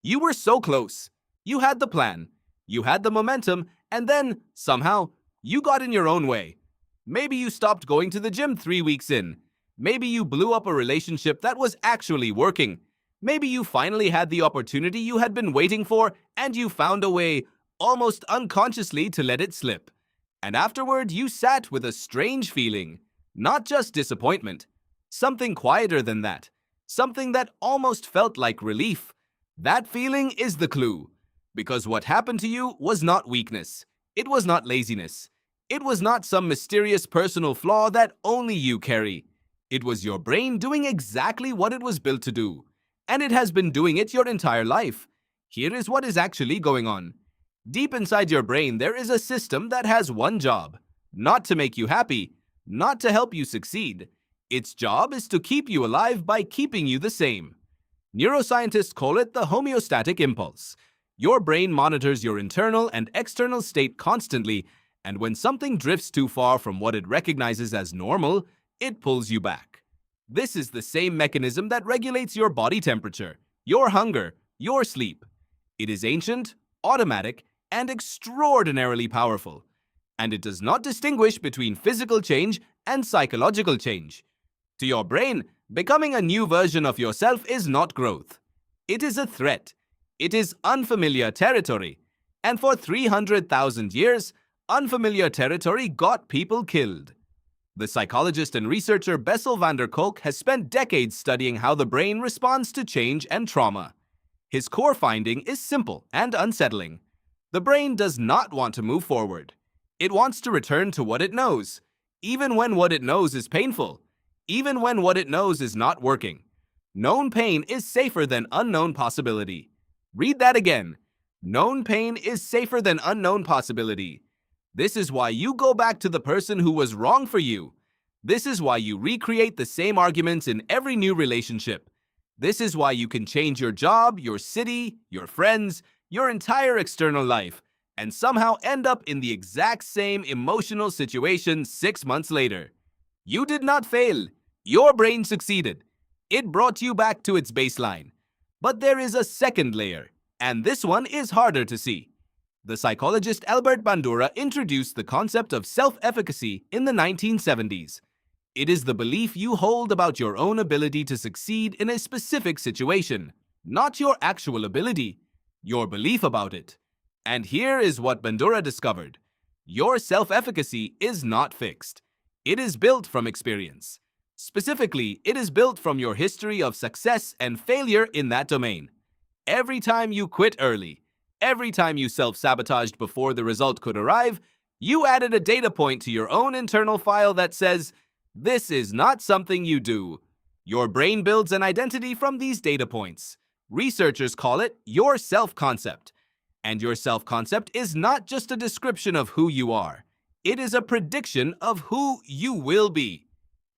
You were so close. You had the plan. You had the momentum, and then, somehow, you got in your own way. Maybe you stopped going to the gym 3 weeks in. Maybe you blew up a relationship that was actually working. Maybe you finally had the opportunity you had been waiting for, and you found a way, almost unconsciously, to let it slip. And afterward, you sat with a strange feeling. Not just disappointment. Something quieter than that. Something that almost felt like relief. That feeling is the clue. Because what happened to you was not weakness. It was not laziness. It was not some mysterious personal flaw that only you carry. It was your brain doing exactly what it was built to do. And it has been doing it your entire life. Here is what is actually going on. Deep inside your brain, there is a system that has one job. Not to make you happy. Not to help you succeed. Its job is to keep you alive by keeping you the same. Neuroscientists call it the homeostatic impulse. Your brain monitors your internal and external state constantly, and when something drifts too far from what it recognizes as normal, it pulls you back. This is the same mechanism that regulates your body temperature, your hunger, your sleep. It is ancient, automatic, and extraordinarily powerful. And it does not distinguish between physical change and psychological change. To your brain, becoming a new version of yourself is not growth. It is a threat. It is unfamiliar territory. And for 300,000 years, unfamiliar territory got people killed. The psychologist and researcher Bessel van der Kolk has spent decades studying how the brain responds to change and trauma. His core finding is simple and unsettling. The brain does not want to move forward. It wants to return to what it knows, even when what it knows is painful. Even when what it knows is not working. Known pain is safer than unknown possibility. Read that again. Known pain is safer than unknown possibility. This is why you go back to the person who was wrong for you. This is why you recreate the same arguments in every new relationship. This is why you can change your job, your city, your friends, your entire external life, and somehow end up in the exact same emotional situation 6 months later. You did not fail. Your brain succeeded. It brought you back to its baseline. But there is a second layer, and this one is harder to see. The psychologist Albert Bandura introduced the concept of self-efficacy in the 1970s. It is the belief you hold about your own ability to succeed in a specific situation, not your actual ability, your belief about it. And here is what Bandura discovered. Your self-efficacy is not fixed. It is built from experience. Specifically, it is built from your history of success and failure in that domain. Every time you quit early, every time you self-sabotaged before the result could arrive, you added a data point to your own internal file that says, this is not something you do. Your brain builds an identity from these data points. Researchers call it your self-concept. And your self-concept is not just a description of who you are. It is a prediction of who you will be.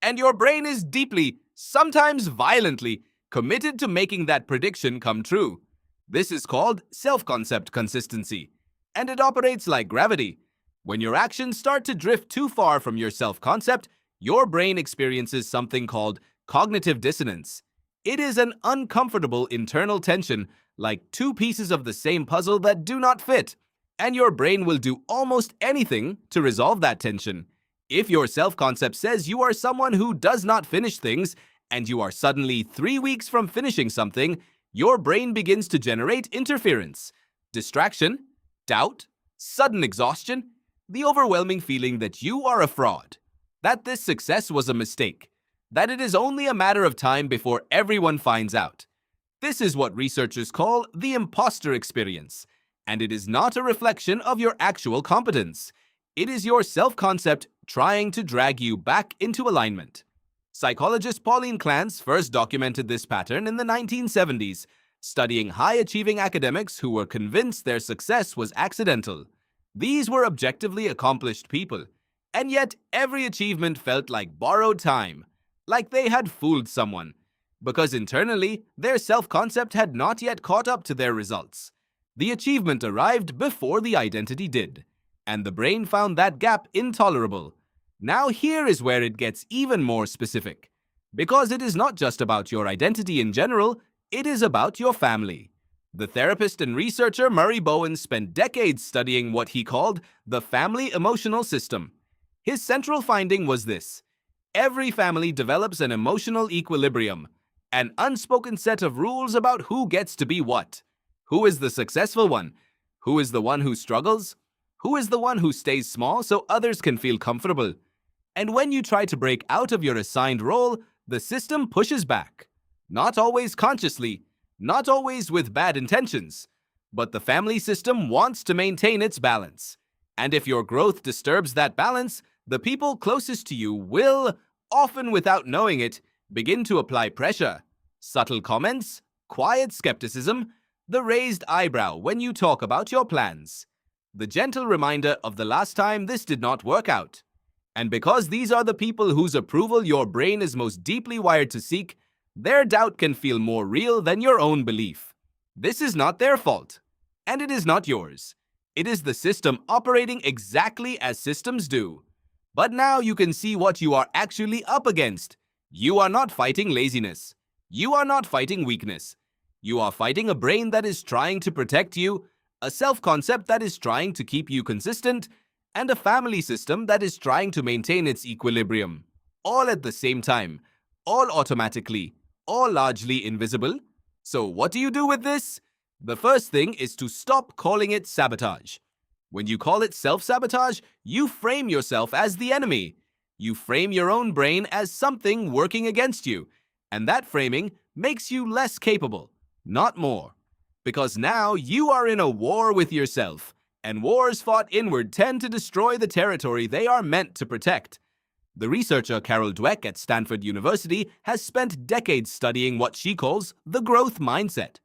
And your brain is deeply, sometimes violently, committed to making that prediction come true. This is called self-concept consistency, and it operates like gravity. When your actions start to drift too far from your self-concept, your brain experiences something called cognitive dissonance. It is an uncomfortable internal tension, like two pieces of the same puzzle that do not fit, and your brain will do almost anything to resolve that tension. If your self-concept says you are someone who does not finish things, and you are suddenly 3 weeks from finishing something, your brain begins to generate interference, distraction, doubt, sudden exhaustion, the overwhelming feeling that you are a fraud, that this success was a mistake, that it is only a matter of time before everyone finds out. This is what researchers call the imposter experience, and it is not a reflection of your actual competence. It is your self-concept trying to drag you back into alignment. Psychologist Pauline Clance first documented this pattern in the 1970s, studying high-achieving academics who were convinced their success was accidental. These were objectively accomplished people, and yet every achievement felt like borrowed time, like they had fooled someone, because internally their self-concept had not yet caught up to their results. The achievement arrived before the identity did, and the brain found that gap intolerable. Now here is where it gets even more specific, because it is not just about your identity in general, it is about your family. The therapist and researcher Murray Bowen spent decades studying what he called the family emotional system. His central finding was this: every family develops an emotional equilibrium, an unspoken set of rules about who gets to be what. Who is the successful one? Who is the one who struggles? Who is the one who stays small so others can feel comfortable? And when you try to break out of your assigned role, the system pushes back. Not always consciously, not always with bad intentions, but the family system wants to maintain its balance. And if your growth disturbs that balance, the people closest to you will, often without knowing it, begin to apply pressure. Subtle comments, quiet skepticism, the raised eyebrow when you talk about your plans. The gentle reminder of the last time this did not work out. And because these are the people whose approval your brain is most deeply wired to seek, their doubt can feel more real than your own belief. This is not their fault, and it is not yours. It is the system operating exactly as systems do. But now you can see what you are actually up against. You are not fighting laziness. You are not fighting weakness. You are fighting a brain that is trying to protect you, a self-concept that is trying to keep you consistent, and a family system that is trying to maintain its equilibrium. All at the same time, all automatically, all largely invisible. So what do you do with this? The first thing is to stop calling it sabotage. When you call it self-sabotage, you frame yourself as the enemy. You frame your own brain as something working against you, and that framing makes you less capable, not more. Because now you are in a war with yourself, and wars fought inward tend to destroy the territory they are meant to protect. The researcher Carol Dweck at Stanford University has spent decades studying what she calls the growth mindset.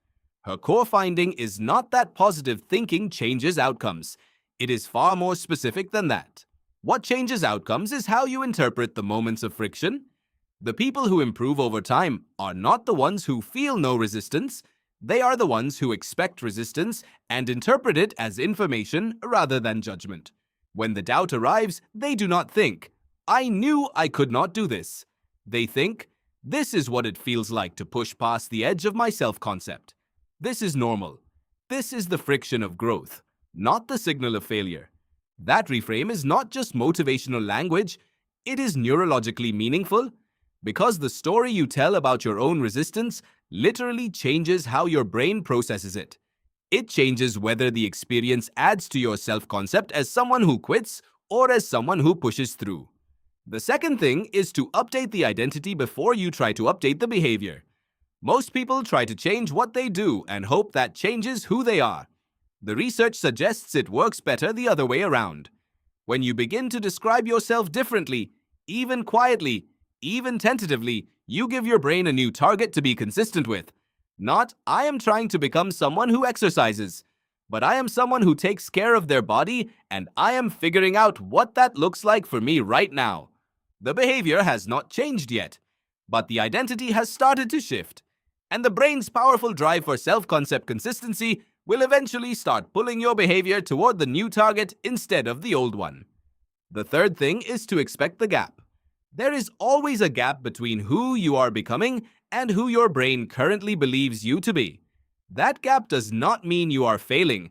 Her core finding is not that positive thinking changes outcomes. It is far more specific than that. What changes outcomes is how you interpret the moments of friction. The people who improve over time are not the ones who feel no resistance. They are the ones who expect resistance and interpret it as information rather than judgment. When the doubt arrives, they do not think, "I knew I could not do this." They think, "This is what it feels like to push past the edge of my self-concept. This is normal. This is the friction of growth, not the signal of failure." That reframe is not just motivational language, it is neurologically meaningful, because the story you tell about your own resistance literally changes how your brain processes it. It changes whether the experience adds to your self-concept as someone who quits or as someone who pushes through. The second thing is to update the identity before you try to update the behavior. Most people try to change what they do and hope that changes who they are. The research suggests it works better the other way around. When you begin to describe yourself differently, even quietly, even tentatively, you give your brain a new target to be consistent with. Not, "I am trying to become someone who exercises," but "I am someone who takes care of their body, and I am figuring out what that looks like for me right now." The behavior has not changed yet, but the identity has started to shift, and the brain's powerful drive for self-concept consistency will eventually start pulling your behavior toward the new target instead of the old one. The third thing is to expect the gap. There is always a gap between who you are becoming and who your brain currently believes you to be. That gap does not mean you are failing.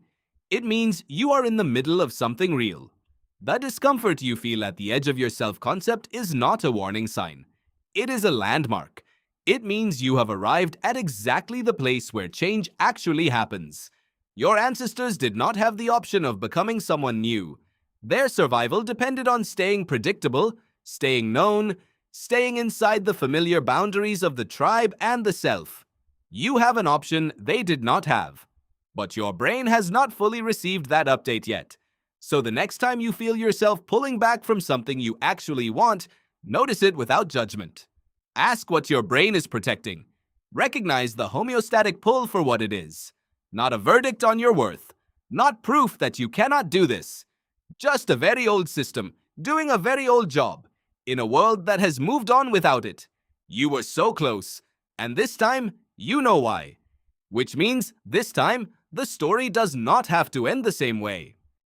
It means you are in the middle of something real. The discomfort you feel at the edge of your self-concept is not a warning sign. It is a landmark. It means you have arrived at exactly the place where change actually happens. Your ancestors did not have the option of becoming someone new. Their survival depended on staying predictable, staying known, staying inside the familiar boundaries of the tribe and the self. You have an option they did not have. But your brain has not fully received that update yet. So the next time you feel yourself pulling back from something you actually want, notice it without judgment. Ask what your brain is protecting. Recognize the homeostatic pull for what it is. Not a verdict on your worth. Not proof that you cannot do this. Just a very old system, doing a very old job, in a world that has moved on without it. You were so close, and this time, you know why. Which means, this time, the story does not have to end the same way.